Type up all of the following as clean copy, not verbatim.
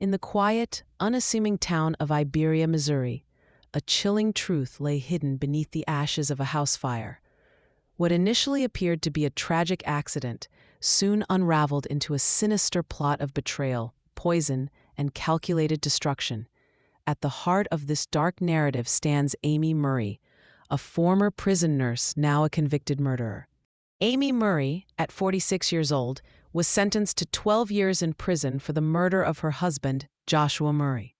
In the quiet, unassuming town of Iberia, Missouri, a chilling truth lay hidden beneath the ashes of a house fire. What initially appeared to be a tragic accident soon unraveled into a sinister plot of betrayal, poison, and calculated destruction. At the heart of this dark narrative stands Amy Murray, a former prison nurse now a convicted murderer. Amy Murray, at 46 years old, was sentenced to 12 years in prison for the murder of her husband, Joshua Murray.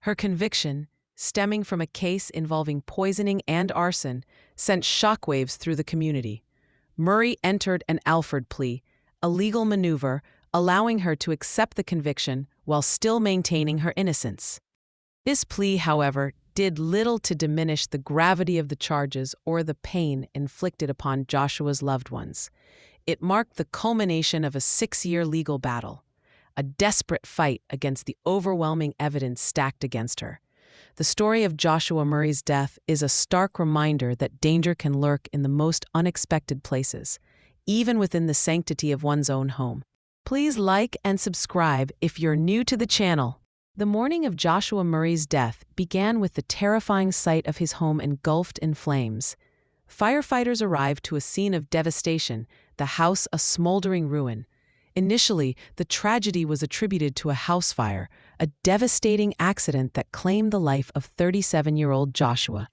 Her conviction, stemming from a case involving poisoning and arson, sent shockwaves through the community. Murray entered an Alford plea, a legal maneuver allowing her to accept the conviction while still maintaining her innocence. This plea, however, did little to diminish the gravity of the charges or the pain inflicted upon Joshua's loved ones. It marked the culmination of a 6-year legal battle, a desperate fight against the overwhelming evidence stacked against her. The story of Joshua Murray's death is a stark reminder that danger can lurk in the most unexpected places, even within the sanctity of one's own home. Please like and subscribe if you're new to the channel. The morning of Joshua Murray's death began with the terrifying sight of his home engulfed in flames. Firefighters arrived to a scene of devastation, the house a smoldering ruin. Initially, the tragedy was attributed to a house fire, a devastating accident that claimed the life of 37-year-old Joshua.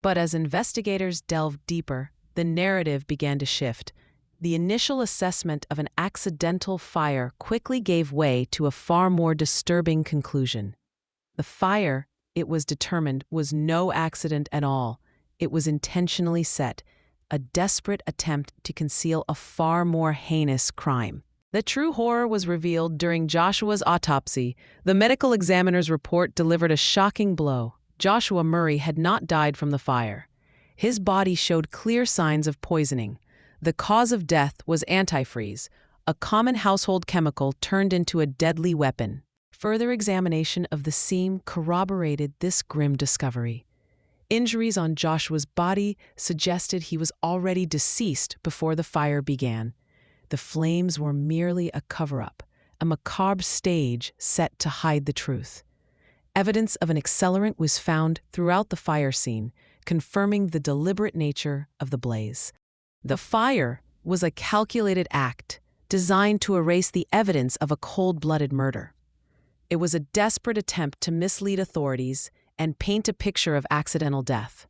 But as investigators delved deeper, the narrative began to shift. The initial assessment of an accidental fire quickly gave way to a far more disturbing conclusion. The fire, it was determined, was no accident at all. It was intentionally set, a desperate attempt to conceal a far more heinous crime. The true horror was revealed during Joshua's autopsy. The medical examiner's report delivered a shocking blow. Joshua Murray had not died from the fire. His body showed clear signs of poisoning. The cause of death was antifreeze, a common household chemical turned into a deadly weapon. Further examination of the scene corroborated this grim discovery. Injuries on Joshua's body suggested he was already deceased before the fire began. The flames were merely a cover-up, a macabre stage set to hide the truth. Evidence of an accelerant was found throughout the fire scene, confirming the deliberate nature of the blaze. The fire was a calculated act designed to erase the evidence of a cold-blooded murder. It was a desperate attempt to mislead authorities and paint a picture of accidental death.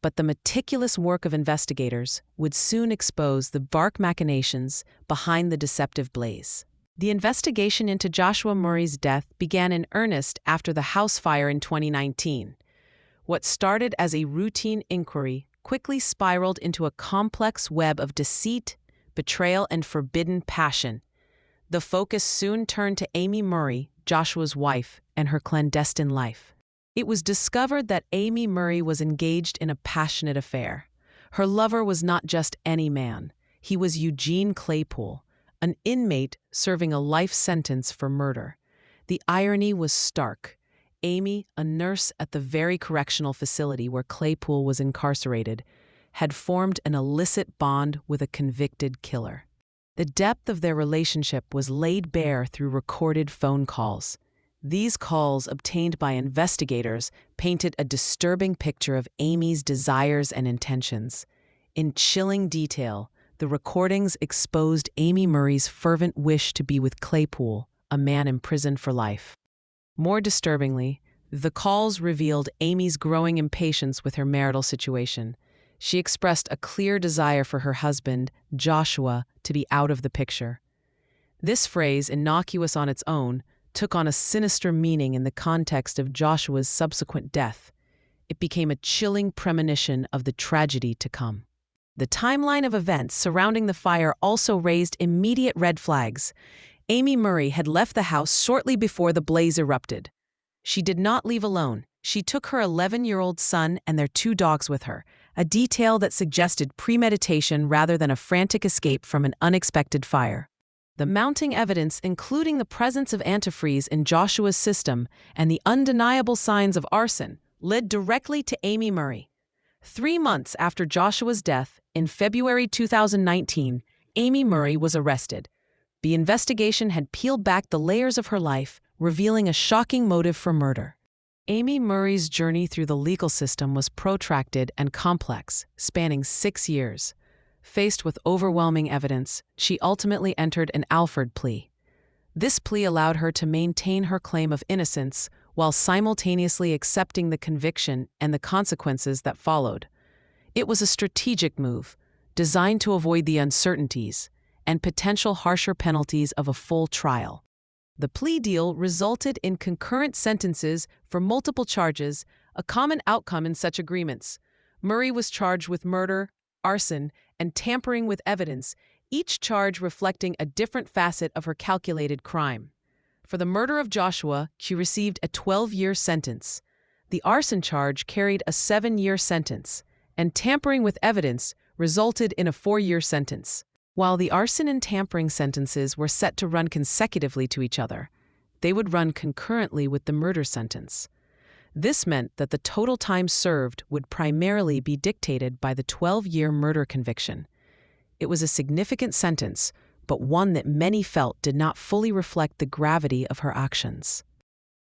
But the meticulous work of investigators would soon expose the dark machinations behind the deceptive blaze. The investigation into Joshua Murray's death began in earnest after the house fire in 2019. What started as a routine inquiry quickly spiraled into a complex web of deceit, betrayal, and forbidden passion. The focus soon turned to Amy Murray, Joshua's wife, and her clandestine life. It was discovered that Amy Murray was engaged in a passionate affair. Her lover was not just any man. He was Eugene Claypool, an inmate serving a life sentence for murder. The irony was stark. Amy, a nurse at the very correctional facility where Claypool was incarcerated, had formed an illicit bond with a convicted killer. The depth of their relationship was laid bare through recorded phone calls. These calls, obtained by investigators, painted a disturbing picture of Amy's desires and intentions. In chilling detail, the recordings exposed Amy Murray's fervent wish to be with Claypool, a man imprisoned for life. More disturbingly, the calls revealed Amy's growing impatience with her marital situation. She expressed a clear desire for her husband, Joshua, to be out of the picture. This phrase, innocuous on its own, took on a sinister meaning in the context of Joshua's subsequent death. It became a chilling premonition of the tragedy to come. The timeline of events surrounding the fire also raised immediate red flags. Amy Murray had left the house shortly before the blaze erupted. She did not leave alone. She took her 11-year-old son and their 2 dogs with her, a detail that suggested premeditation rather than a frantic escape from an unexpected fire. The mounting evidence, including the presence of antifreeze in Joshua's system and the undeniable signs of arson, led directly to Amy Murray. 3 months after Joshua's death, in February 2019, Amy Murray was arrested. The investigation had peeled back the layers of her life, revealing a shocking motive for murder. Amy Murray's journey through the legal system was protracted and complex, spanning 6 years. Faced with overwhelming evidence, she ultimately entered an Alford plea. This plea allowed her to maintain her claim of innocence while simultaneously accepting the conviction and the consequences that followed. It was a strategic move, designed to avoid the uncertainties and potential harsher penalties of a full trial. The plea deal resulted in concurrent sentences for multiple charges, a common outcome in such agreements. Murray was charged with murder, arson, and tampering with evidence, each charge reflecting a different facet of her calculated crime. For the murder of Joshua, she received a 12-year sentence. The arson charge carried a 7-year sentence, and tampering with evidence resulted in a 4-year sentence. While the arson and tampering sentences were set to run consecutively to each other, they would run concurrently with the murder sentence. This meant that the total time served would primarily be dictated by the 12-year murder conviction. It was a significant sentence, but one that many felt did not fully reflect the gravity of her actions.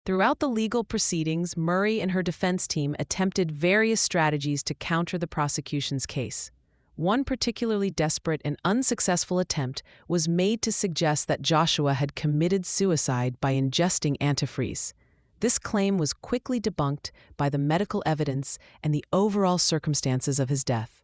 Throughout the legal proceedings, Murray and her defense team attempted various strategies to counter the prosecution's case. One particularly desperate and unsuccessful attempt was made to suggest that Joshua had committed suicide by ingesting antifreeze. This claim was quickly debunked by the medical evidence and the overall circumstances of his death.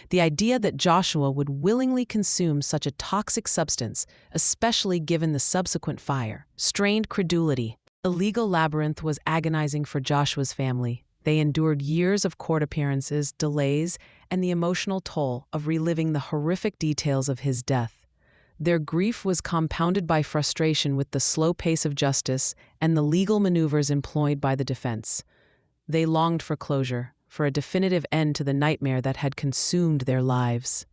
The idea that Joshua would willingly consume such a toxic substance, especially given the subsequent fire, strained credulity. The legal labyrinth was agonizing for Joshua's family. They endured years of court appearances, delays, and the emotional toll of reliving the horrific details of his death. Their grief was compounded by frustration with the slow pace of justice and the legal maneuvers employed by the defense. They longed for closure, for a definitive end to the nightmare that had consumed their lives.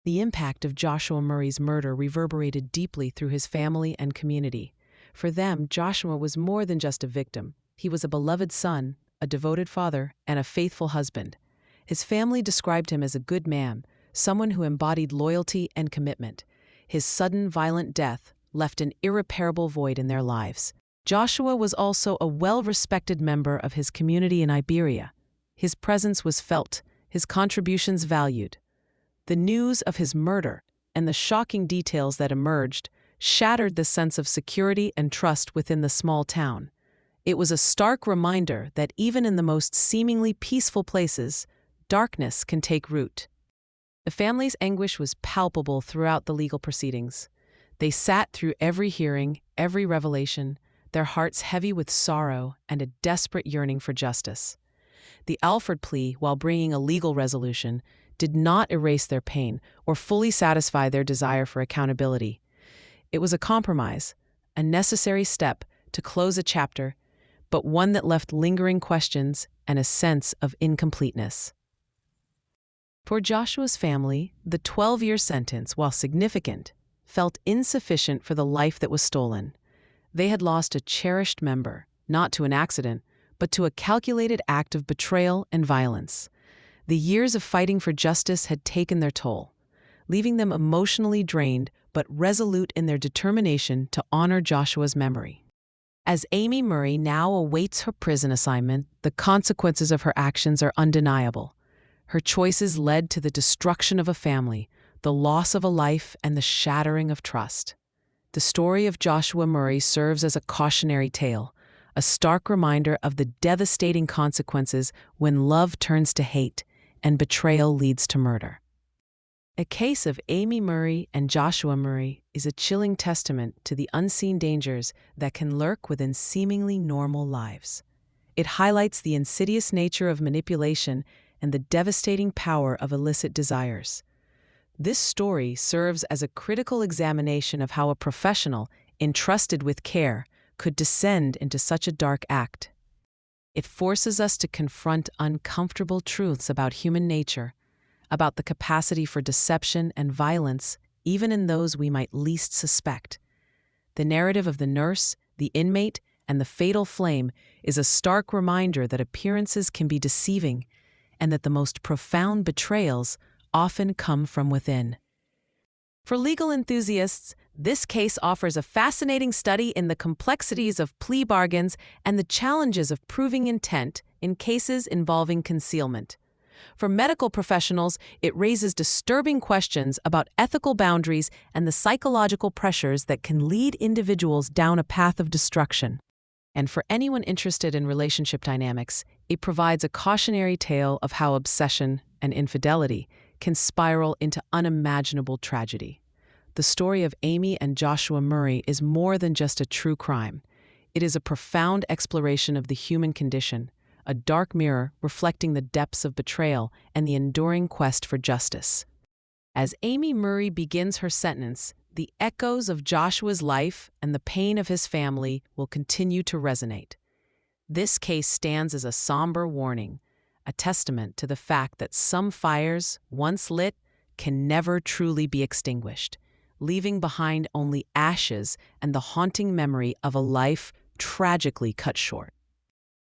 The impact of Joshua Murray's murder reverberated deeply through his family and community. For them, Joshua was more than just a victim. He was a beloved son, a devoted father, and a faithful husband. His family described him as a good man, someone who embodied loyalty and commitment. His sudden, violent death left an irreparable void in their lives. Joshua was also a well-respected member of his community in Iberia. His presence was felt, his contributions valued. The news of his murder and the shocking details that emerged shattered the sense of security and trust within the small town. It was a stark reminder that even in the most seemingly peaceful places, darkness can take root. The family's anguish was palpable throughout the legal proceedings. They sat through every hearing, every revelation, their hearts heavy with sorrow and a desperate yearning for justice. The Alford plea, while bringing a legal resolution, did not erase their pain or fully satisfy their desire for accountability. It was a compromise, a necessary step to close a chapter, but one that left lingering questions and a sense of incompleteness. For Joshua's family, the 12-year sentence, while significant, felt insufficient for the life that was stolen. They had lost a cherished member, not to an accident, but to a calculated act of betrayal and violence. The years of fighting for justice had taken their toll, leaving them emotionally drained but resolute in their determination to honor Joshua's memory. As Amy Murray now awaits her prison assignment, the consequences of her actions are undeniable. Her choices led to the destruction of a family, the loss of a life, and the shattering of trust. The story of Joshua Murray serves as a cautionary tale, a stark reminder of the devastating consequences when love turns to hate and betrayal leads to murder. A case of Amy Murray and Joshua Murray is a chilling testament to the unseen dangers that can lurk within seemingly normal lives. It highlights the insidious nature of manipulation and the devastating power of illicit desires. This story serves as a critical examination of how a professional, entrusted with care, could descend into such a dark act. It forces us to confront uncomfortable truths about human nature, about the capacity for deception and violence, even in those we might least suspect. The narrative of the nurse, the inmate, and the fatal flame is a stark reminder that appearances can be deceiving and that the most profound betrayals often come from within. For legal enthusiasts, this case offers a fascinating study in the complexities of plea bargains and the challenges of proving intent in cases involving concealment. For medical professionals, it raises disturbing questions about ethical boundaries and the psychological pressures that can lead individuals down a path of destruction. And for anyone interested in relationship dynamics, it provides a cautionary tale of how obsession and infidelity can spiral into unimaginable tragedy. The story of Amy and Joshua Murray is more than just a true crime. It is a profound exploration of the human condition, a dark mirror reflecting the depths of betrayal and the enduring quest for justice. As Amy Murray begins her sentence, the echoes of Joshua's life and the pain of his family will continue to resonate. This case stands as a somber warning, a testament to the fact that some fires, once lit, can never truly be extinguished, leaving behind only ashes and the haunting memory of a life tragically cut short.